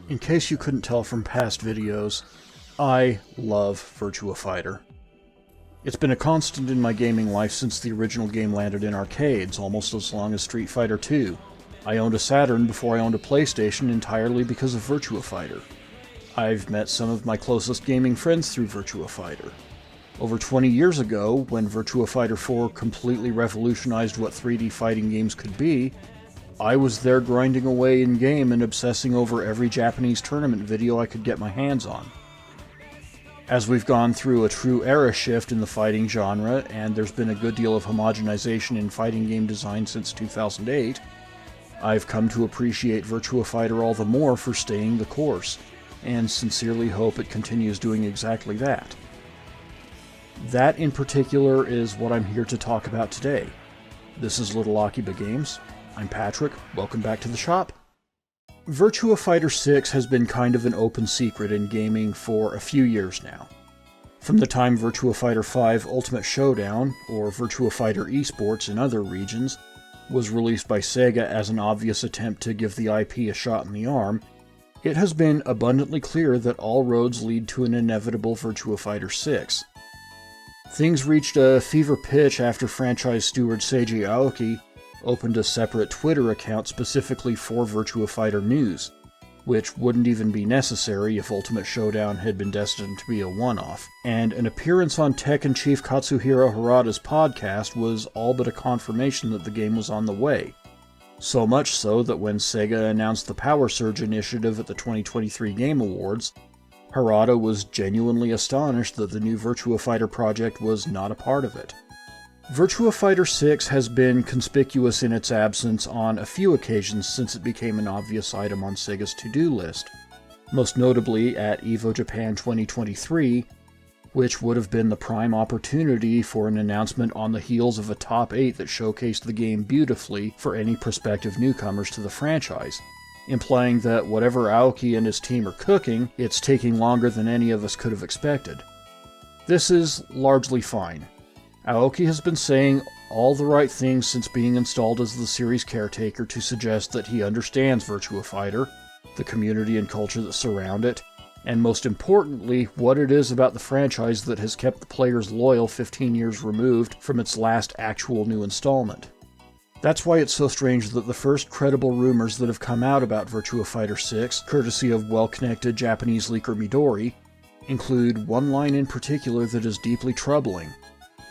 In case you couldn't tell from past videos, I love Virtua Fighter. It's been a constant in my gaming life since the original game landed in arcades, almost as long as Street Fighter II. I owned a Saturn before I owned a PlayStation entirely because of Virtua Fighter. I've met some of my closest gaming friends through Virtua Fighter. Over 20 years ago, when Virtua Fighter 4 completely revolutionized what 3D fighting games could be, I was there grinding away in-game and obsessing over every Japanese tournament video I could get my hands on. As we've gone through a true era shift in the fighting genre, and there's been a good deal of homogenization in fighting game design since 2008, I've come to appreciate Virtua Fighter all the more for staying the course, and sincerely hope it continues doing exactly that. That in particular is what I'm here to talk about today. This is Little Akiba Games. I'm Patrick, welcome back to the shop. Virtua Fighter 6 has been kind of an open secret in gaming for a few years now. From the time Virtua Fighter 5 Ultimate Showdown, or Virtua Fighter Esports in other regions, was released by Sega as an obvious attempt to give the IP a shot in the arm, it has been abundantly clear that all roads lead to an inevitable Virtua Fighter 6. Things reached a fever pitch after franchise steward Seiji Aoki opened a separate Twitter account specifically for Virtua Fighter news, which wouldn't even be necessary if Ultimate Showdown had been destined to be a one-off, and an appearance on Tekken Chief Katsuhiro Harada's podcast was all but a confirmation that the game was on the way. So much so that when Sega announced the Power Surge initiative at the 2023 Game Awards, Harada was genuinely astonished that the new Virtua Fighter project was not a part of it. Virtua Fighter 6 has been conspicuous in its absence on a few occasions since it became an obvious item on Sega's to-do list, most notably at EVO Japan 2023, which would have been the prime opportunity for an announcement on the heels of a top 8 that showcased the game beautifully for any prospective newcomers to the franchise, implying that whatever Aoki and his team are cooking, it's taking longer than any of us could have expected. This is largely fine. Aoki has been saying all the right things since being installed as the series caretaker to suggest that he understands Virtua Fighter, the community and culture that surround it, and most importantly, what it is about the franchise that has kept the players loyal 15 years removed from its last actual new installment. That's why it's so strange that the first credible rumors that have come out about Virtua Fighter 6, courtesy of well-connected Japanese leaker Midori, include one line in particular that is deeply troubling,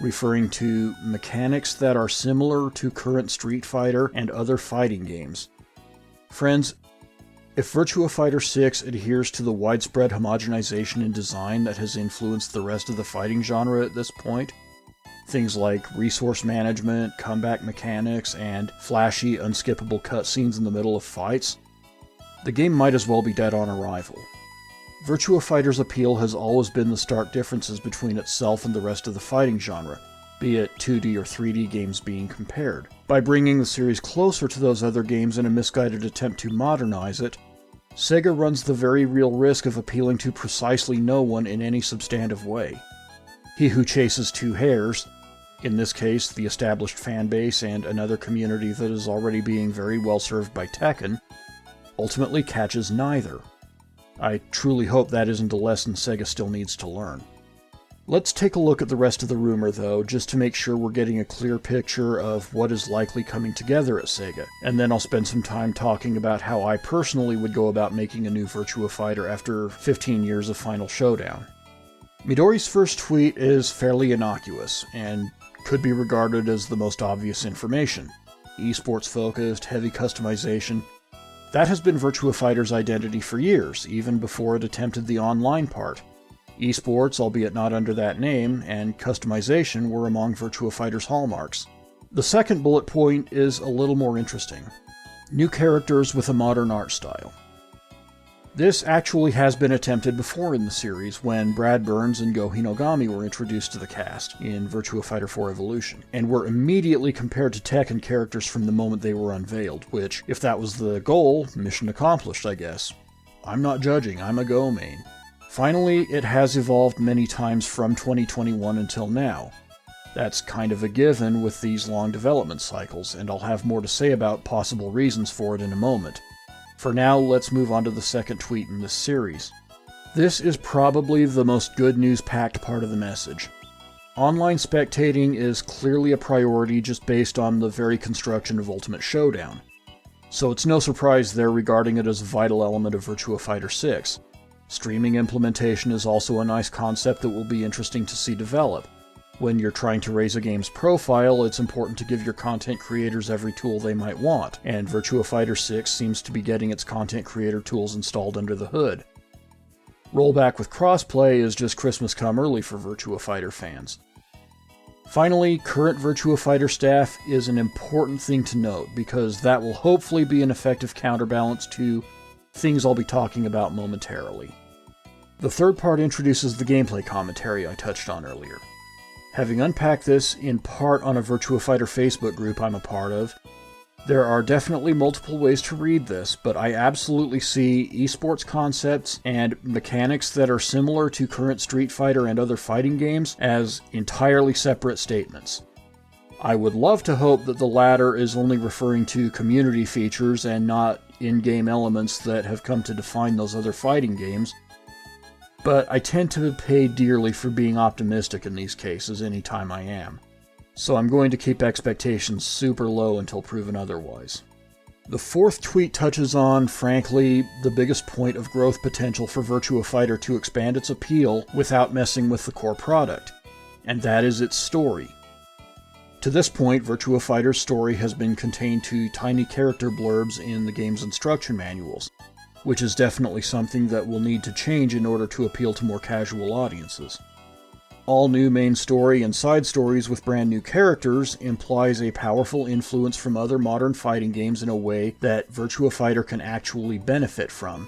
referring to mechanics that are similar to current Street Fighter and other fighting games. Friends, if Virtua Fighter 6 adheres to the widespread homogenization in design that has influenced the rest of the fighting genre at this point, things like resource management, comeback mechanics, and flashy, unskippable cutscenes in the middle of fights, the game might as well be dead on arrival. Virtua Fighter's appeal has always been the stark differences between itself and the rest of the fighting genre, be it 2D or 3D games being compared. By bringing the series closer to those other games in a misguided attempt to modernize it, Sega runs the very real risk of appealing to precisely no one in any substantive way. He who chases two hares, in this case the established fanbase and another community that is already being very well served by Tekken, ultimately catches neither. I truly hope that isn't a lesson Sega still needs to learn. Let's take a look at the rest of the rumor though, just to make sure we're getting a clear picture of what is likely coming together at Sega, and then I'll spend some time talking about how I personally would go about making a new Virtua Fighter after 15 years of Final Showdown. Midori's first tweet is fairly innocuous, and could be regarded as the most obvious information. Esports focused, heavy customization. That has been Virtua Fighter's identity for years, even before it attempted the online part. Esports, albeit not under that name, and customization were among Virtua Fighter's hallmarks. The second bullet point is a little more interesting. New characters with a modern art style. This actually has been attempted before in the series when Brad Burns and Go Hinogami were introduced to the cast in Virtua Fighter 4 Evolution, and were immediately compared to Tekken characters from the moment they were unveiled, which, if that was the goal, mission accomplished, I guess. I'm not judging, I'm a Go main. Finally, it has evolved many times from 2021 until now. That's kind of a given with these long development cycles, and I'll have more to say about possible reasons for it in a moment. For now, let's move on to the second tweet in this series. This is probably the most good news-packed part of the message. Online spectating is clearly a priority just based on the very construction of Ultimate Showdown. So it's no surprise they're regarding it as a vital element of Virtua Fighter 6. Streaming implementation is also a nice concept that will be interesting to see develop. When you're trying to raise a game's profile, it's important to give your content creators every tool they might want, and Virtua Fighter 6 seems to be getting its content creator tools installed under the hood. Rollback with crossplay is just Christmas come early for Virtua Fighter fans. Finally, current Virtua Fighter staff is an important thing to note, because that will hopefully be an effective counterbalance to things I'll be talking about momentarily. The third part introduces the gameplay commentary I touched on earlier. Having unpacked this in part on a Virtua Fighter Facebook group I'm a part of, there are definitely multiple ways to read this, but I absolutely see esports concepts and mechanics that are similar to current Street Fighter and other fighting games as entirely separate statements. I would love to hope that the latter is only referring to community features and not in-game elements that have come to define those other fighting games, but I tend to pay dearly for being optimistic in these cases anytime I am. So I'm going to keep expectations super low until proven otherwise. The fourth tweet touches on, frankly, the biggest point of growth potential for Virtua Fighter to expand its appeal without messing with the core product, and that is its story. To this point, Virtua Fighter's story has been contained to tiny character blurbs in the game's instruction manuals, which is definitely something that will need to change in order to appeal to more casual audiences. All new main story and side stories with brand new characters implies a powerful influence from other modern fighting games in a way that Virtua Fighter can actually benefit from,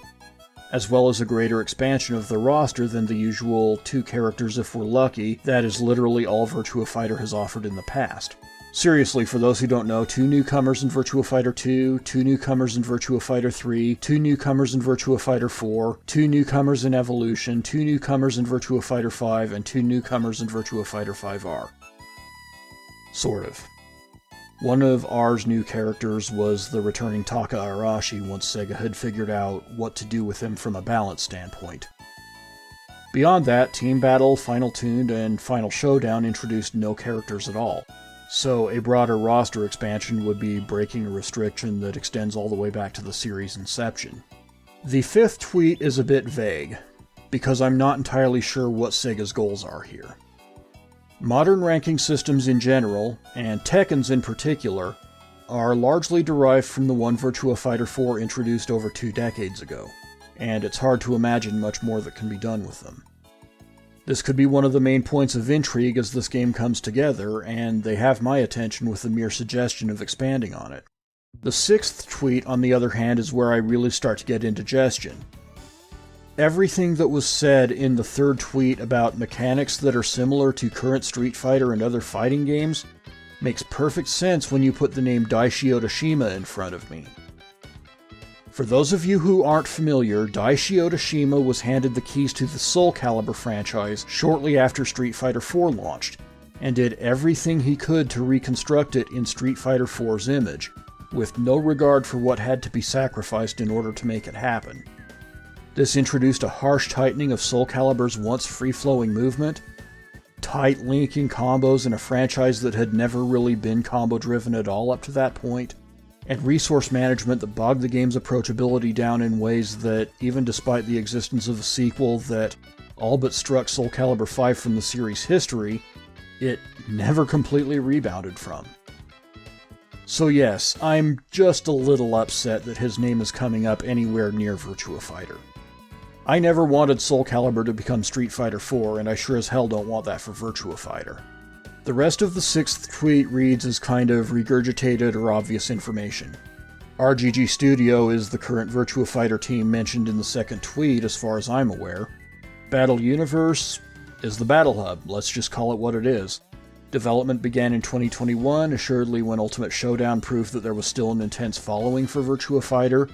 as well as a greater expansion of the roster than the usual 2 characters if we're lucky. That is literally all Virtua Fighter has offered in the past. Seriously, for those who don't know, 2 newcomers in Virtua Fighter 2, 2 newcomers in Virtua Fighter 3, 2 newcomers in Virtua Fighter 4, 2 newcomers in Evolution, 2 newcomers in Virtua Fighter 5, and 2 newcomers in Virtua Fighter 5R. Sort of. One of R's new characters was the returning Taka Arashi once Sega had figured out what to do with him from a balance standpoint. Beyond that, Team Battle, Final Tuned, and Final Showdown introduced no characters at all. So a broader roster expansion would be breaking a restriction that extends all the way back to the series' inception. The fifth tweet is a bit vague, because I'm not entirely sure what Sega's goals are here. Modern ranking systems in general, and Tekken's in particular, are largely derived from the one Virtua Fighter 4 introduced over 2 decades ago, and it's hard to imagine much more that can be done with them. This could be one of the main points of intrigue as this game comes together, and they have my attention with the mere suggestion of expanding on it. The sixth tweet, on the other hand, is where I really start to get indigestion. Everything that was said in the third tweet about mechanics that are similar to current Street Fighter and other fighting games makes perfect sense when you put the name Daishi Otoshima in front of me. For those of you who aren't familiar, Daishi Otoshima was handed the keys to the SoulCalibur franchise shortly after Street Fighter 4 launched, and did everything he could to reconstruct it in Street Fighter 4's image, with no regard for what had to be sacrificed in order to make it happen. This introduced a harsh tightening of SoulCalibur's once free-flowing movement, tight linking combos in a franchise that had never really been combo-driven at all up to that point, and resource management that bogged the game's approachability down in ways that, even despite the existence of a sequel that all but struck SoulCalibur 5 from the series' history, it never completely rebounded from. So yes, I'm just a little upset that his name is coming up anywhere near Virtua Fighter. I never wanted SoulCalibur to become Street Fighter 4, and I sure as hell don't want that for Virtua Fighter. The rest of the sixth tweet reads as kind of regurgitated or obvious information. RGG Studio is the current Virtua Fighter team mentioned in the second tweet as far as I'm aware. Battle Universe is the Battle Hub, let's just call it what it is. Development began in 2021, assuredly when Ultimate Showdown proved that there was still an intense following for Virtua Fighter.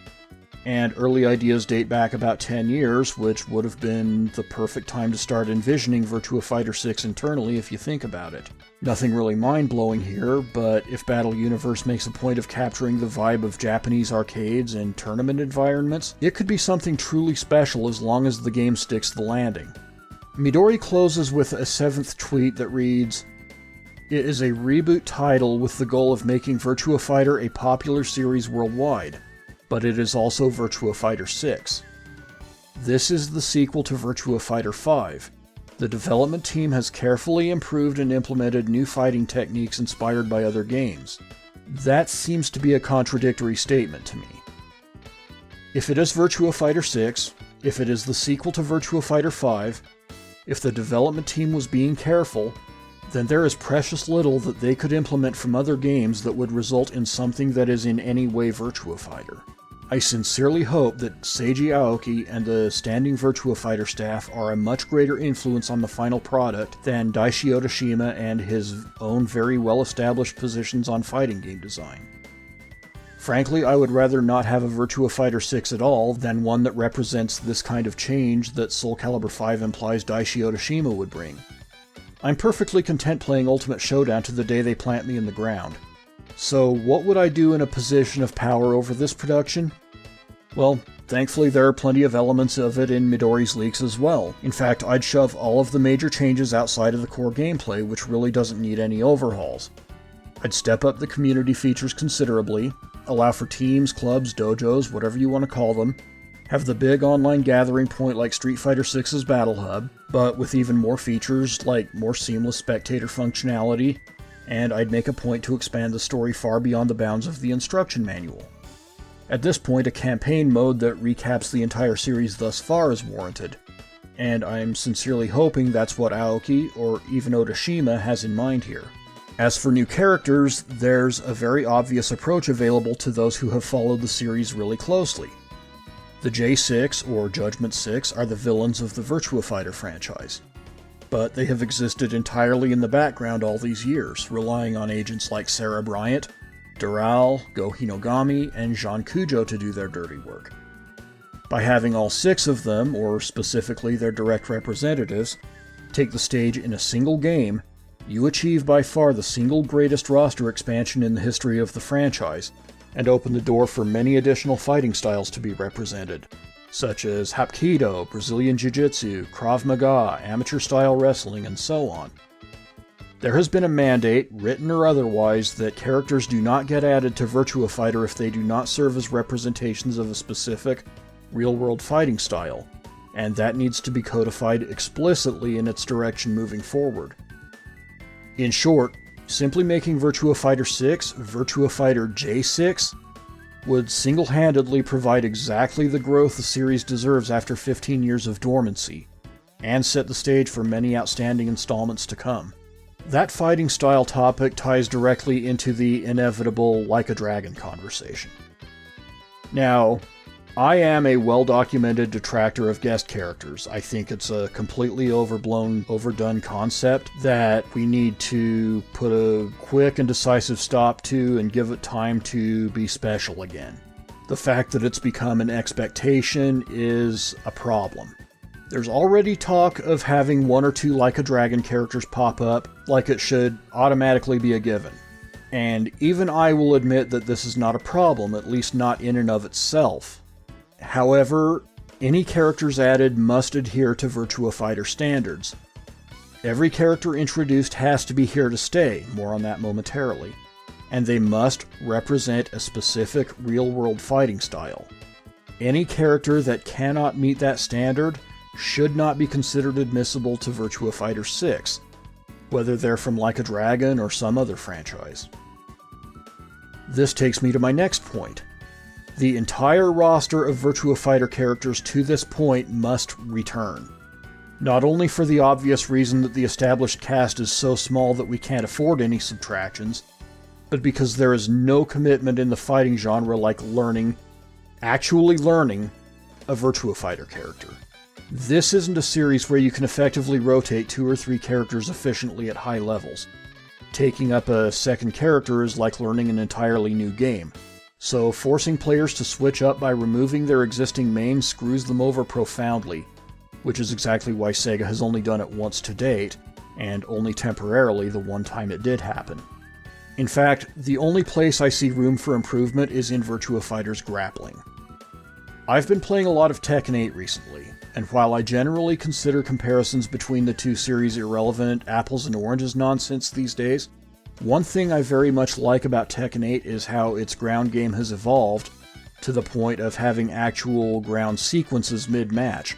And early ideas date back about 10 years, which would have been the perfect time to start envisioning Virtua Fighter 6 internally if you think about it. Nothing really mind-blowing here, but if Battle Universe makes a point of capturing the vibe of Japanese arcades and tournament environments, it could be something truly special as long as the game sticks the landing. Midori closes with a 7th tweet that reads, "It is a reboot title with the goal of making Virtua Fighter a popular series worldwide, but it is also Virtua Fighter 6. This is the sequel to Virtua Fighter 5. The development team has carefully improved and implemented new fighting techniques inspired by other games." That seems to be a contradictory statement to me. If it is Virtua Fighter 6, if it is the sequel to Virtua Fighter 5, if the development team was being careful, then there is precious little that they could implement from other games that would result in something that is in any way Virtua Fighter. I sincerely hope that Seiji Aoki and the standing Virtua Fighter staff are a much greater influence on the final product than Daishi Otoshima and his own very well-established positions on fighting game design. Frankly, I would rather not have a Virtua Fighter 6 at all than one that represents this kind of change that SoulCalibur 5 implies Daishi Otoshima would bring. I'm perfectly content playing Ultimate Showdown to the day they plant me in the ground. So what would I do in a position of power over this production? Well, thankfully there are plenty of elements of it in Midori's leaks as well. In fact, I'd shove all of the major changes outside of the core gameplay, which really doesn't need any overhauls. I'd step up the community features considerably, allow for teams, clubs, dojos, whatever you want to call them, have the big online gathering point like Street Fighter 6's Battle Hub, but with even more features like more seamless spectator functionality, and I'd make a point to expand the story far beyond the bounds of the instruction manual. At this point, a campaign mode that recaps the entire series thus far is warranted, and I'm sincerely hoping that's what Aoki, or even Otoshima, has in mind here. As for new characters, there's a very obvious approach available to those who have followed the series really closely. The J6, or Judgment 6, are the villains of the Virtua Fighter franchise, but they have existed entirely in the background all these years, relying on agents like Sarah Bryant, Doral, Go Hinogami, and Jean Kujo to do their dirty work. By having all 6 of them, or specifically their direct representatives, take the stage in a single game, you achieve by far the single greatest roster expansion in the history of the franchise, and open the door for many additional fighting styles to be represented, such as Hapkido, Brazilian Jiu-Jitsu, Krav Maga, amateur-style wrestling, and so on. There has been a mandate, written or otherwise, that characters do not get added to Virtua Fighter if they do not serve as representations of a specific, real-world fighting style, and that needs to be codified explicitly in its direction moving forward. In short, simply making Virtua Fighter 6 Virtua Fighter J6 would single-handedly provide exactly the growth the series deserves after 15 years of dormancy, and set the stage for many outstanding installments to come. That fighting style topic ties directly into the inevitable Like a Dragon conversation. Now, I am a well-documented detractor of guest characters. I think it's a completely overblown, overdone concept that we need to put a quick and decisive stop to and give it time to be special again. The fact that it's become an expectation is a problem. There's already talk of having 1 or 2 Like a Dragon characters pop up, like it should automatically be a given. And even I will admit that this is not a problem, at least not in and of itself. However, any characters added must adhere to Virtua Fighter standards. Every character introduced has to be here to stay, more on that momentarily, and they must represent a specific real-world fighting style. Any character that cannot meet that standard should not be considered admissible to Virtua Fighter 6, whether they're from Like a Dragon or some other franchise. This takes me to my next point. The entire roster of Virtua Fighter characters to this point must return. Not only for the obvious reason that the established cast is so small that we can't afford any subtractions, but because there is no commitment in the fighting genre like actually learning, a Virtua Fighter character. This isn't a series where you can effectively rotate 2 or 3 characters efficiently at high levels. Taking up a second character is like learning an entirely new game. so forcing players to switch up by removing their existing main screws them over profoundly, which is exactly why Sega has only done it once to date, and only temporarily the one time it did happen. In fact, the only place I see room for improvement is in Virtua Fighter's grappling. I've been playing a lot of Tekken 8 recently, and while I generally consider comparisons between the two series irrelevant, apples and oranges nonsense these days, one thing I very much like about Tekken 8 is how its ground game has evolved to the point of having actual ground sequences mid-match.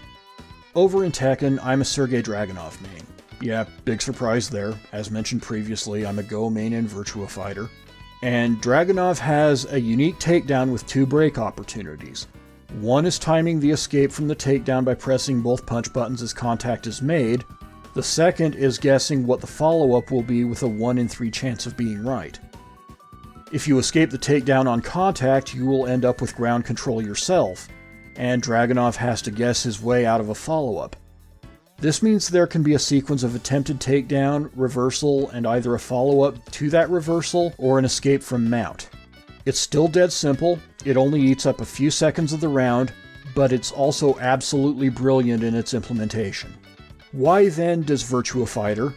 Over in Tekken, I'm a Sergei Dragunov main. Yeah, big surprise there. As mentioned previously, I'm a Go main in Virtua Fighter. And Dragunov has a unique takedown with two break opportunities. One is timing the escape from the takedown by pressing both punch buttons as contact is made. The second is guessing what the follow-up will be with a 1 in 3 chance of being right. If you escape the takedown on contact, you will end up with ground control yourself, and Dragunov has to guess his way out of a follow-up. This means there can be a sequence of attempted takedown, reversal, and either a follow-up to that reversal or an escape from mount. It's still dead simple, it only eats up a few seconds of the round, but it's also absolutely brilliant in its implementation. Why then does Virtua Fighter,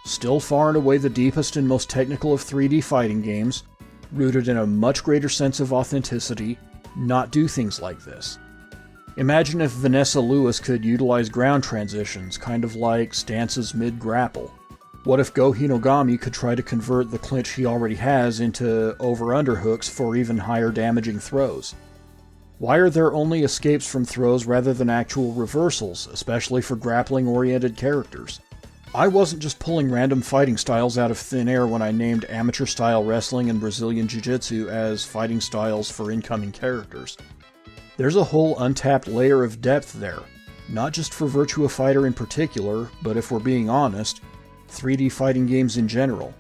still far and away the deepest and most technical of 3D fighting games, rooted in a much greater sense of authenticity, not do things like this? Imagine if Vanessa Lewis could utilize ground transitions, kind of like stances mid-grapple. What if Go Hinogami could try to convert the clinch he already has into over-under hooks for even higher damaging throws? Why are there only escapes from throws rather than actual reversals, especially for grappling-oriented characters? I wasn't just pulling random fighting styles out of thin air when I named amateur-style wrestling and Brazilian Jiu-Jitsu as fighting styles for incoming characters. There's a whole untapped layer of depth there, not just for Virtua Fighter in particular, but if we're being honest, 3D fighting games in general.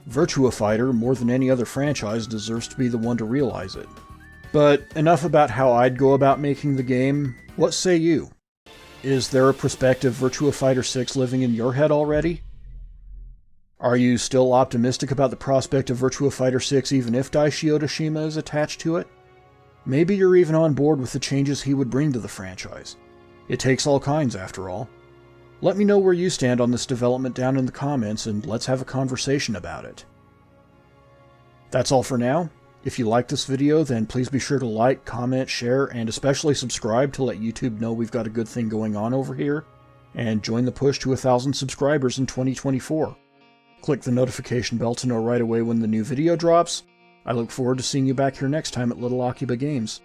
Virtua Fighter, more than any other franchise, deserves to be the one to realize it. But enough about how I'd go about making the game. What say you? Is there a prospective Virtua Fighter 6 living in your head already? Are you still optimistic about the prospect of Virtua Fighter 6 even if Daishio Otoshima is attached to it? Maybe you're even on board with the changes he would bring to the franchise. It takes all kinds, after all. Let me know where you stand on this development down in the comments, and let's have a conversation about it. That's all for now. If you like this video, then please be sure to like, comment, share, and especially subscribe to let YouTube know we've got a good thing going on over here, and join the push to 1,000 subscribers in 2024. Click the notification bell to know right away when the new video drops. I look forward to seeing you back here next time at Little Akiba Games.